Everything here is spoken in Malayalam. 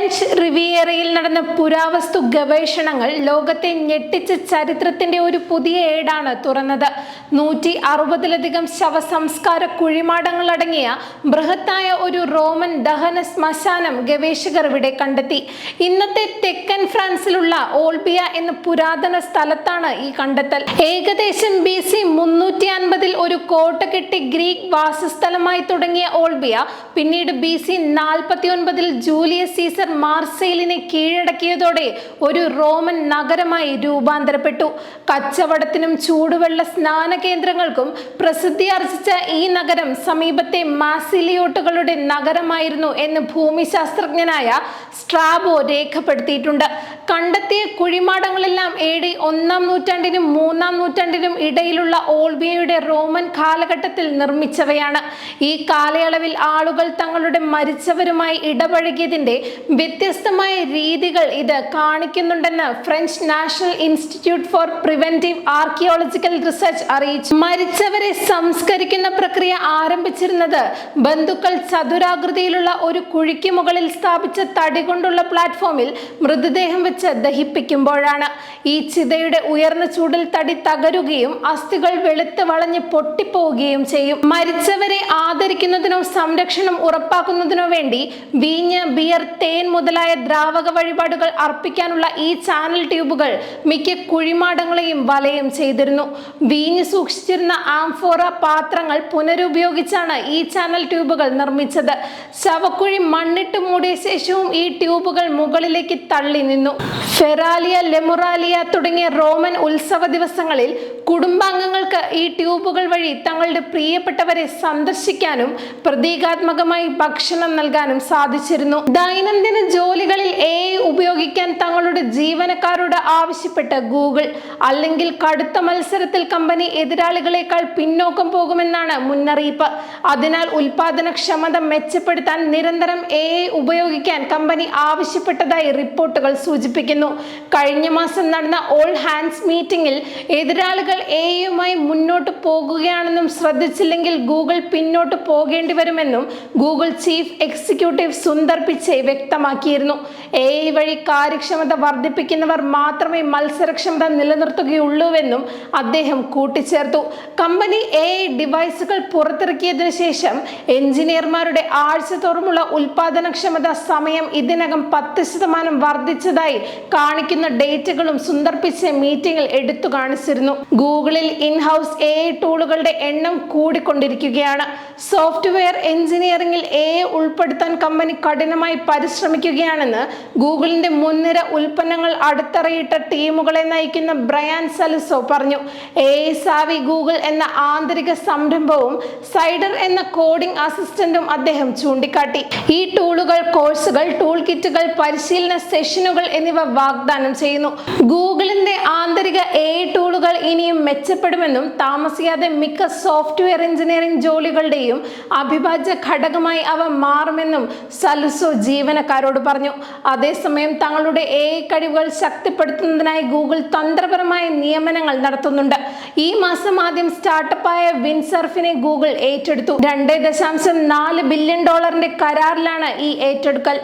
ഫ്രഞ്ച് റിവിയേറയിൽ നടന്ന പുരാവസ്തു ഗവേഷണങ്ങൾ ലോകത്തെ ഞെട്ടിച്ച ചരിത്രത്തിന്റെ ഒരു പുതിയ ഏടാണ് തുറന്നത്. 160-ലധികം ശവസംസ്കാര കുഴിമാടങ്ങൾ അടങ്ങിയ ബൃഹത്തായ ഒരു റോമൻ ദഹന ശ്മശാനം ഗവേഷകർ ഇവിടെ കണ്ടെത്തി. ഇന്നത്തെ തെക്കൻ ഫ്രാൻസിലുള്ള ഓൾബിയ എന്ന പുരാതന സ്ഥലത്താണ് ഈ കണ്ടെത്തൽ. ഏകദേശം BC 350-ൽ ഒരു കോട്ട കെട്ടി ഗ്രീക്ക് വാസസ്ഥലമായി തുടങ്ങിയ ഓൾബിയ പിന്നീട് BC 49-ൽ ജൂലിയസ് സീസർ മാർസെയിലിനെ കീഴടക്കിയതോടെ ഒരു റോമൻ നഗരമായി രൂപാന്തരപ്പെട്ടു. കച്ചവടത്തിനും ചൂടുവെള്ള സ്നാന കേന്ദ്രങ്ങൾക്കും പ്രസിദ്ധിയാർജിച്ച ഈ നഗരം സമീപത്തെ മാസിലിയോട്ടുകളുടെ നഗരമായിരുന്നു എന്ന് ഭൂമിശാസ്ത്രജ്ഞനായ സ്ട്രാബോ രേഖപ്പെടുത്തിയിട്ടുണ്ട്. കണ്ടെത്തിയ കുഴിമാടങ്ങളെല്ലാം AD 1-ാം നൂറ്റാണ്ടിനും 3-ാം നൂറ്റാണ്ടിനും ഇടയിലുള്ള ഓൾബിയയുടെ റോമൻ കാലഘട്ടത്തിൽ നിർമ്മിച്ചവയാണ്. ഈ കാലയളവിൽ ആളുകൾ തങ്ങളുടെ മരിച്ചവരുമായി ഇടപഴകിയതിന്റെ വ്യത്യസ്തമായ രീതികൾ ഇത് കാണിക്കുന്നുണ്ടെന്ന് French National Institute for Preventive Archaeological Research അറിയിച്ചു. മരിച്ചവരെ സംസ്കരിക്കുന്ന പ്രക്രിയ ആരംഭിച്ചിരുന്നത് ബന്ധുക്കൾ ചതുരാകൃതിയിലുള്ള ഒരു കുഴിക്ക് മുകളിൽ സ്ഥാപിച്ച തടി കൊണ്ടുള്ള പ്ലാറ്റ്ഫോമിൽ മൃതദേഹം വെച്ച് ദഹിപ്പിക്കുമ്പോഴാണ്. ഈ ചിതയുടെ ഉയർന്ന ചൂടിൽ തടി തകരുകയും അസ്ഥികൾ വെളുത്ത് വളഞ്ഞ് പൊട്ടിപ്പോവുകയും ചെയ്യും. മരിച്ചവരെ ആദരിക്കുന്നതിനോ സംരക്ഷണം ഉറപ്പാക്കുന്നതിനോ വേണ്ടി വീഞ്ഞ്, ബിയർ, തേൻ മുതലായ ദ്രാവക വഴിപാടുകൾ അർപ്പിക്കാനുള്ള ഈ ചാനൽ ട്യൂബുകൾ മിക്ക കുഴിമാടങ്ങളെയും വലയം ചെയ്തിരുന്നു. വീഞ്ഞ് സൂക്ഷിച്ചിരുന്ന ആംഫോറ പാത്രങ്ങൾ പുനരുപയോഗിച്ചാണ് ഈ ചാനൽ ട്യൂബുകൾ നിർമ്മിച്ചത്. ശവക്കുഴി മണ്ണിട്ട് മൂടിയ ശേഷവും ഈ ട്യൂബുകൾ മുകളിലേക്ക് തള്ളി നിന്നു. ഫെറാലിയ, ലെമുറാലിയ തുടങ്ങിയ റോമൻ ഉത്സവ ദിവസങ്ങളിൽ കുടുംബാംഗങ്ങൾക്ക് ഈ ട്യൂബുകൾ വഴി തങ്ങളുടെ പ്രിയപ്പെട്ടവരെ സന്ദർശിക്കാനും പ്രതീകാത്മകമായി ഭക്ഷണം നൽകാനും സാധിച്ചിരുന്നു. ദൈനംദിന ജോലികളിൽ AI ഉപയോഗിക്കാൻ തങ്ങളുടെ ജീവനക്കാരോട് ആവശ്യപ്പെട്ട് ഗൂഗിൾ, അല്ലെങ്കിൽ കടുത്ത മത്സരത്തിൽ കമ്പനി എതിരാളികളെക്കാൾ പിന്നോക്കം പോകുമെന്നാണ് മുന്നറിയിപ്പ്. അതിനാൽ ഉൽപാദനക്ഷമത മെച്ചപ്പെടുത്താൻ നിരന്തരം AI ഉപയോഗിക്കാൻ കമ്പനി ആവശ്യപ്പെട്ടതായി റിപ്പോർട്ടുകൾ സൂചിപ്പിക്കുന്നു. കഴിഞ്ഞ മാസം നടന്ന ഓൾ ഹാൻഡ്സ് മീറ്റിംഗിൽ എതിരാളികൾ AI-യുമായി മുന്നോട്ട് പോകുകയാണെന്നും ശ്രദ്ധിച്ചില്ലെങ്കിൽ ഗൂഗിൾ പിന്നോട്ട് പോകേണ്ടി വരുമെന്നും Google chief executive Sundar Pichai വ്യക്തമാക്കിയിരുന്നു. AI വഴി കാര്യക്ഷമത വർദ്ധിപ്പിക്കുന്നവർ മാത്രമേ മത്സരക്ഷമത നിലനിർത്തുകയുള്ളൂവെന്നും അദ്ദേഹം കൂട്ടിച്ചേർത്തു. കമ്പനി AI ഡിവൈസുകൾ പുറത്തിറക്കിയതിനു ശേഷം എഞ്ചിനീയർമാരുടെ ആഴ്ചതോറുമുള്ള ഉൽപാദനക്ഷമത സമയം ഇതിനകം 10% വർദ്ധിച്ചതായി കാണിക്കുന്ന ഡേറ്റകളും സുന്ദർ പിച്ചൈ മീറ്റിംഗിൽ എടുത്തു കാണിച്ചിരുന്നു. ഗൂഗിളിൽ ഇൻഹൗസ് AI ടൂളുകളുടെ എണ്ണം കൂടിക്കൊണ്ടിരിക്കുകയാണ്. സോഫ്റ്റ്വെയർ എഞ്ചിനീയറിംഗിൽ AI ഉൾപ്പെടുത്താൻ കമ്പനി കഠിനമായി പരിശ്രമിക്കുകയാണെന്ന് ഗൂഗിളിന്റെ മുൻനിര ഉൽപ്പന്നങ്ങൾ അടിത്തറയിട്ട ടീമുകളെ നയിക്കുന്ന ബ്രയാൻ സലിസോ പറഞ്ഞു. AI സാവി ഗൂഗിൾ എന്ന ആന്തരിക സംരംഭവും സൈഡർ എന്ന കോഡിംഗ് അസിസ്റ്റന്റും അദ്ദേഹം ചൂണ്ടിക്കാട്ടി. ഈ ടൂളുകൾ കോഴ്സുകൾ, ടൂൾ കിറ്റുകൾ, പരിശീലന സെഷനുകൾ എന്നിവ വാഗ്ദാനം ചെയ്യുന്നു. ഗൂഗിളിന്റെ ആന്തരിക AI ടൂളുകൾ ഇനിയും മെച്ചപ്പെടുമെന്നും താമസിയാതെ മിക്ക സോഫ്റ്റ്വെയർ എഞ്ചിനീയറിംഗ് ജോലികളുടെയും അവിഭാജ്യ ഘടകമായി അവ മാറുമെന്നും സലുസോ ജീവനക്കാരോട് പറഞ്ഞു. അതേസമയം തങ്ങളുടെ AI കഴിവുകൾ ശക്തിപ്പെടുത്തുന്നതിനായി ഗൂഗിൾ തന്ത്രപരമായ നിയമനങ്ങൾ നടത്തുന്നുണ്ട്. ഈ മാസം ആദ്യം സ്റ്റാർട്ടപ്പായ വിൻസർഫിനെ ഗൂഗിൾ ഏറ്റെടുത്തു. $2.4 ബില്യൺ കരാറിലാണ് ഈ ഏറ്റെടുക്കൽ.